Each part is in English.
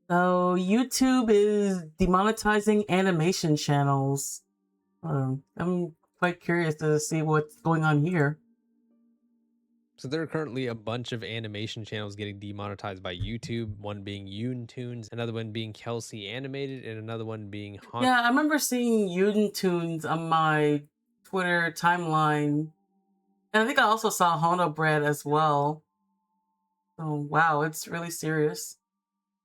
So YouTube is demonetizing animation channels. I'm quite curious to see what's going on here. So there are currently a bunch of animation channels getting demonetized by YouTube, one being Yoontunes, another one being Kelsey Animated, and another one being Han. Yeah, I remember seeing Tunes on my Twitter timeline, and I think I also saw Hono Bread as well. So wow, it's really serious.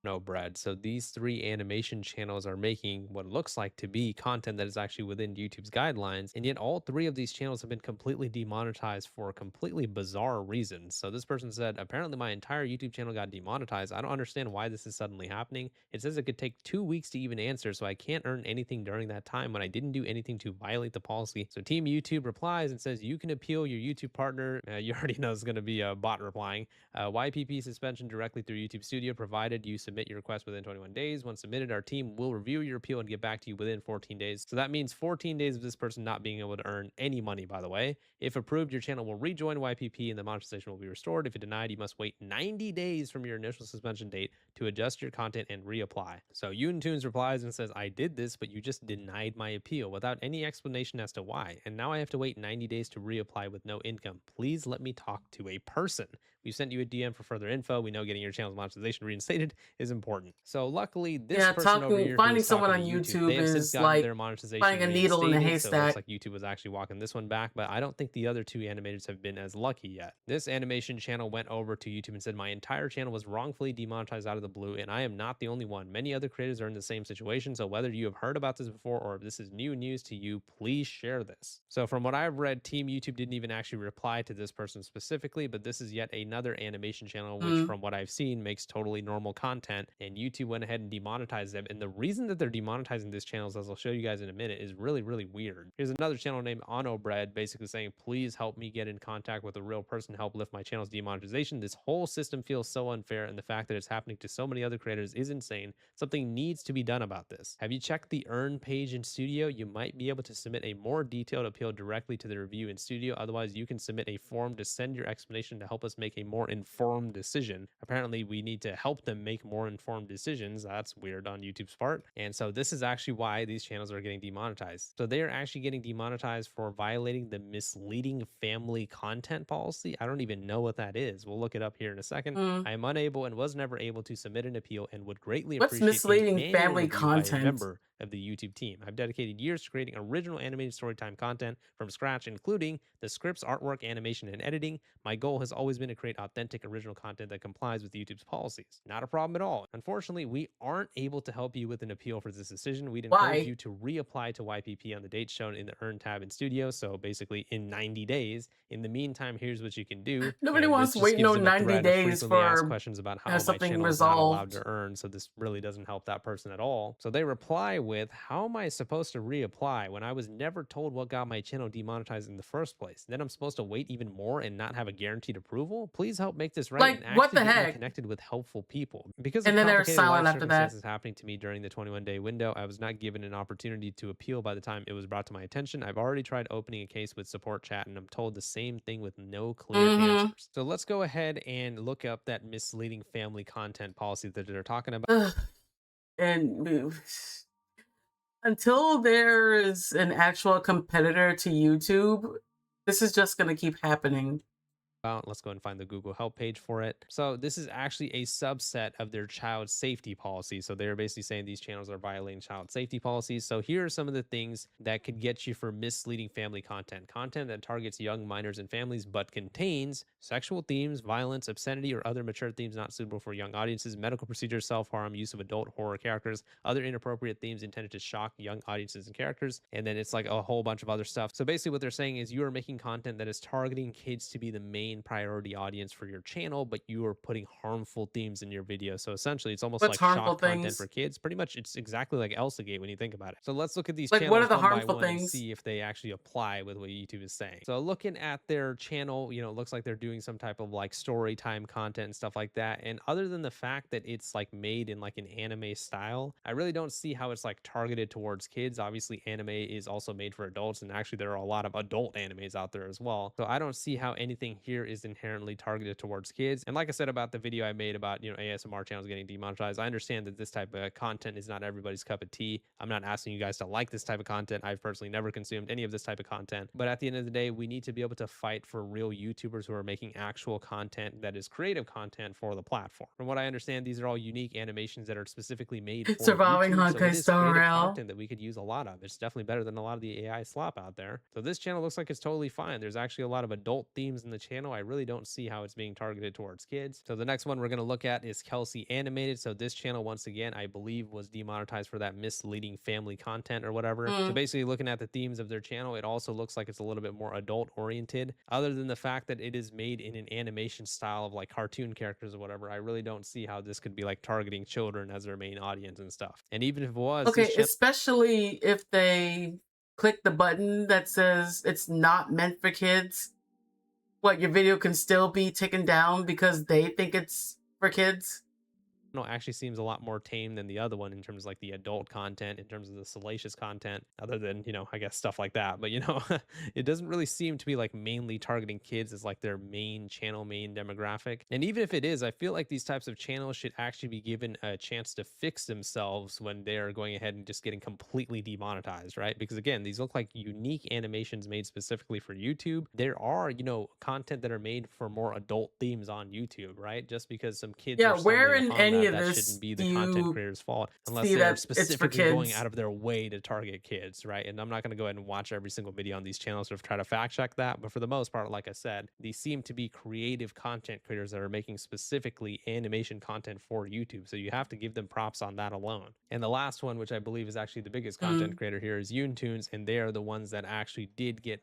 No, Brad. So these three animation channels are making what looks like to be content that is actually within YouTube's guidelines, and yet all three of these channels have been completely demonetized for completely bizarre reasons. So this person said, apparently my entire YouTube channel got demonetized. I don't understand why this is suddenly happening. It says it could take 2 weeks to even answer, so I can't earn anything during that time when I didn't do anything to violate the policy. So Team YouTube replies and says, you can appeal your YouTube partner. You already know it's going to be a bot replying. YPP suspension directly through YouTube Studio, provided you submit your request within 21 days. Once submitted, our team will review your appeal and get back to you within 14 days. So that means 14 days of this person not being able to earn any money, by the way. If approved, your channel will rejoin YPP and the monetization will be restored. If denied, you must wait 90 days from your initial suspension date to adjust your content and reapply. So Yoontunes replies and says, I did this, but you just denied my appeal without any explanation as to why. And now I have to wait 90 days to reapply with no income. Please let me talk to a person. We've sent you a DM for further info. We know getting your channel's monetization reinstated is important. So luckily, this Yeah, person over talking here who finding is someone talking on to YouTube, they YouTube have since is gotten like their monetization finding a needle in a reinstated. So it looks haystack. like YouTube was actually walking this one back, but I don't think the other two animators have been as lucky yet. This animation channel went over to YouTube and said, my entire channel was wrongfully demonetized out of the blue, and I am not the only one. Many other creators are in the same situation. So whether you have heard about this before or if this is new news to you, please share this. So from what I've read, Team YouTube didn't even actually reply to this person specifically, but this is yet another animation channel, which Hmm. from what I've seen makes totally normal content, and YouTube went ahead and demonetized them. And the reason that they're demonetizing these channels, as I'll show you guys in a minute, is really, really weird. Here's another channel named Ono Bread, basically saying, please help me get in contact with a real person, help lift my channel's demonetization. This whole system feels so unfair, and the fact that it's happening to so many other creators is insane. Something needs to be done about this. Have you checked the earn page in Studio? You might be able to submit a more detailed appeal directly to the review in Studio. Otherwise, you can submit a form to send your explanation to help us make a more informed decision. Apparently, we need to help them make more informed decisions. That's weird on YouTube's part. And so this is actually why these channels are getting demonetized. So they are actually getting demonetized for violating the misleading family content policy. I don't even know what that is. We'll look it up here in a second. Hmm. I am unable and was never able to submit an appeal and would greatly What's appreciate a misleading manual family review by a content? member of the YouTube team. I've dedicated years to creating original animated storytime content from scratch, including the scripts, artwork, animation, and editing. My goal has always been to create authentic original content that complies with YouTube's policies. Not a problem at all. Unfortunately, we aren't able to help you with an appeal for this decision. We'd encourage Why? you to reapply to YPP on the date shown in the Earn tab in Studio. So basically in 90 days. In the meantime, here's what you can do. Nobody And wants this to just wait gives no them a 90 thread of days frequently asked for questions about how my something channel is not allowed resolved. to earn. So this really doesn't help that person at all. So they reply with, how am I supposed to reapply when I was never told what got my channel demonetized in the first place? Then I'm supposed to wait even more and not have a guaranteed approval? Please help make this right Like, and what actually the get me heck? connected with helpful people. Because of And then they're complicated life silent after that. circumstances happening to me during the 21-day window, I was not given an opportunity to appeal by the time it was brought to my attention. I've already tried opening a case with support chat and I'm told the same thing with no clear Mm-hmm. answers. So let's go ahead and look up that misleading family content policy that they're talking about. Ugh. And until there is an actual competitor to YouTube, this is just gonna keep happening. Let's go and find the Google help page for it. So this is actually a subset of their child safety policy. So they're basically saying these channels are violating child safety policies. So here are some of the things that could get you for misleading family content. Content that targets young minors and families, but contains sexual themes, violence, obscenity, or other mature themes not suitable for young audiences, medical procedures, self-harm, use of adult horror characters, other inappropriate themes intended to shock young audiences and characters. And then it's like a whole bunch of other stuff. So basically what they're saying is you are making content that is targeting kids to be the main priority audience for your channel, but you are putting harmful themes in your video. So essentially, it's almost What's like harmful shock content for things? kids. Pretty much, it's exactly like Elsagate when you think about it. So let's look at these Like, what are channels the one by harmful one and things? see if they actually apply with what YouTube is saying. So looking at their channel, it looks like they're doing some type of like story time content and stuff like that. And other than the fact that it's like made in like an anime style, I really don't see how it's like targeted towards kids. Obviously, anime is also made for adults, and actually there are a lot of adult animes out there as well. So I don't see how anything here here is inherently targeted towards kids. And like I said about the video I made about, ASMR channels getting demonetized, I understand that this type of content is not everybody's cup of tea. I'm not asking you guys to like this type of content. I've personally never consumed any of this type of content. But at the end of the day, we need to be able to fight for real YouTubers who are making actual content that is creative content for the platform. From what I understand, these are all unique animations that are specifically made for Surviving YouTube. So it Honkai is Star creative Rail. content that we could use a lot of. It's definitely better than a lot of the AI slop out there. So this channel looks like it's totally fine. There's actually a lot of adult themes in the channel. I really don't see how it's being targeted towards kids. So the next one we're going to look at is Kelsey Animated. So this channel, once again, I believe was demonetized for that misleading family content or whatever. So Mm. basically looking at the themes of their channel, it also looks like it's a little bit more adult oriented. Other than the fact that it is made in an animation style of like cartoon characters or whatever, I really don't see how this could be like targeting children as their main audience and stuff. And even if it was, this Okay, channel especially if they click the button that says it's not meant for kids. What, your video can still be taken down because they think it's for kids? no, actually seems a lot more tame than the other one in terms of like the adult content, in terms of the salacious content, other than, I guess stuff like that. But, it doesn't really seem to be like mainly targeting kids as like their main channel, main demographic. And even if it is, I feel like these types of channels should actually be given a chance to fix themselves when they're going ahead and just getting completely demonetized, right? Because again, these look like unique animations made specifically for YouTube. There are, content that are made for more adult themes on YouTube, right? Just because some kids Yeah, are where stumbling in upon any that, of that shouldn't this be do the content you creator's fault unless see they are that it's for specifically going out kids? of their way to target kids, right? And I'm not going to go ahead and watch every single video on these channels to try to fact check that. But for the most part, like I said, these seem to be creative content creators that are making specifically animation content for YouTube. So you have to give them props on that alone. And the last one, which I believe is actually the biggest content Mm. creator here, is YouTunes, and they are the ones that actually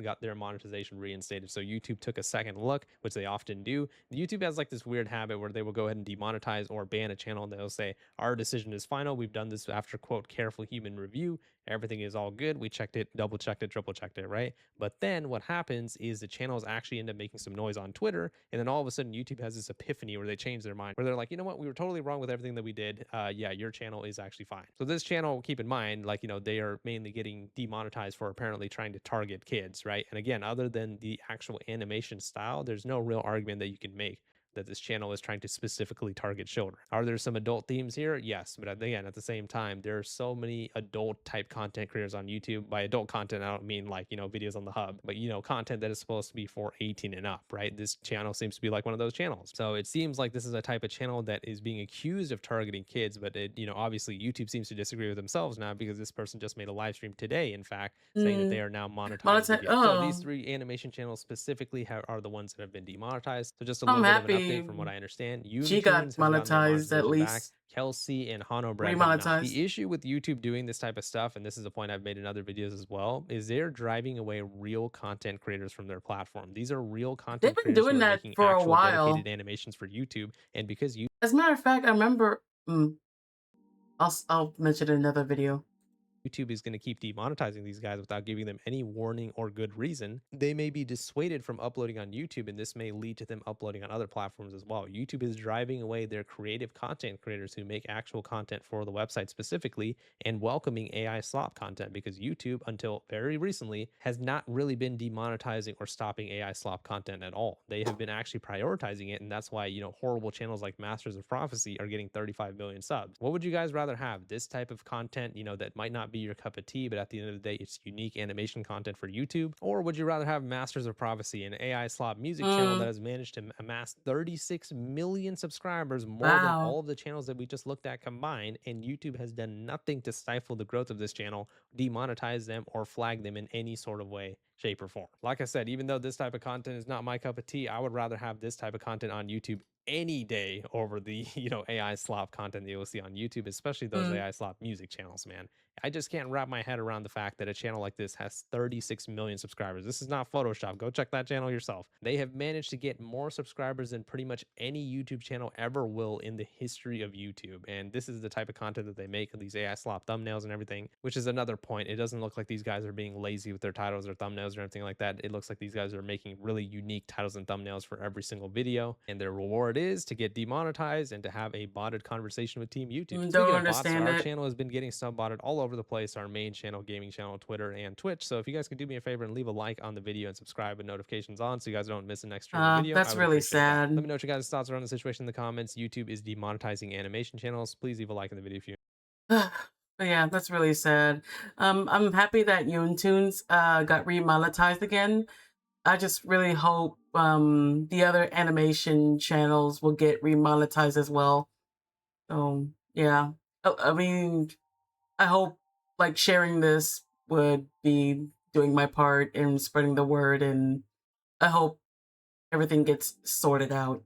got their monetization reinstated. So YouTube took a second look, which they often do. YouTube has like this weird habit where they will go ahead and demonetize or ban a channel, and they'll say, our decision is final. We've done this after, quote, careful human review. Everything is all good. We checked it, double checked it, triple checked it, right? But then what happens is the channels actually end up making some noise on Twitter. And then all of a sudden, YouTube has this epiphany where they change their mind, where they're like, you know what? We were totally wrong with everything that we did. Yeah, your channel is actually fine. So this channel, keep in mind, like, they are mainly getting demonetized for apparently trying to target kids, right? And again, other than the actual animation style, there's no real argument that you can make that this channel is trying to specifically target children. Are there some adult themes here? Yes, but again, at the same time, there are so many adult type content creators on YouTube. By adult content, I don't mean like, videos on the hub, but content that is supposed to be for 18 and up, right? This channel seems to be like one of those channels. So it seems like this is a type of channel that is being accused of targeting kids, but obviously YouTube seems to disagree with themselves now because this person just made a live stream today, in fact, saying that they Mm. are now monetized Monetize. videos. So these Oh, three animation channels specifically are the ones that have been demonetized. So just a I'm little bit of an update happy from what I understand. she got Unitunes has gotten their monetized at monetization back. least. Kelsey and Hano Bread have not. Remonetized. The issue with YouTube doing this type of stuff, and this is a point I've made in other videos as well, is they're driving away real content creators from their platform. These are real They've content been creators who doing are that making for a actual dedicated while. animations for YouTube. And because As a matter of fact, I remember. I'll mention it in another video. YouTube is going to keep demonetizing these guys without giving them any warning or good reason, they may be dissuaded from uploading on YouTube, and this may lead to them uploading on other platforms as well. YouTube is driving away their creative content creators who make actual content for the website specifically and welcoming AI slop content because YouTube, until very recently, has not really been demonetizing or stopping AI slop content at all. They have been actually prioritizing it, and that's why, horrible channels like Masters of Prophecy are getting 35 million subs. What would you guys rather have? This type of content, that might not be your cup of tea, but at the end of the day, it's unique animation content for YouTube? Or would you rather have Masters of Prophecy, an AI slop music channel that Mm. has managed to amass 36 million subscribers, more than Wow. all of the channels that we just looked at combined, and YouTube has done nothing to stifle the growth of this channel, demonetize them, or flag them in any sort of way, shape, or form? Like I said, even though this type of content is not my cup of tea, I would rather have this type of content on YouTube any day over the AI slop content that you'll see on YouTube, especially those Mm. AI slop music channels, man. I just can't wrap my head around the fact that a channel like this has 36 million subscribers. This is not Photoshop. Go check that channel yourself. They have managed to get more subscribers than pretty much any YouTube channel ever will in the history of YouTube. And this is the type of content that they make, these AI slop thumbnails and everything, which is another point. It doesn't look like these guys are being lazy with their titles or thumbnails or anything like that. It looks like these guys are making really unique titles and thumbnails for every single video, and they're rewarding hard it is to get demonetized and to have a botted conversation with Team YouTube. Don't Speaking of bots, understand our it. channel has been getting sub botted all over the place. Our main channel, gaming channel, Twitter, and Twitch. So if you guys could do me a favor and leave a like on the video and subscribe with notifications on so you guys don't miss the next streaming video, I That's would really appreciate that. Let sad. me know what you guys' thoughts are on the situation in the comments. YouTube is demonetizing animation channels. Please leave a like in the video if you But yeah, that's really sad. I'm happy that Yoontunes got remonetized again. I just really hope the other animation channels will get remonetized as well. So yeah, I mean, I hope like sharing this would be doing my part in spreading the word, and I hope everything gets sorted out.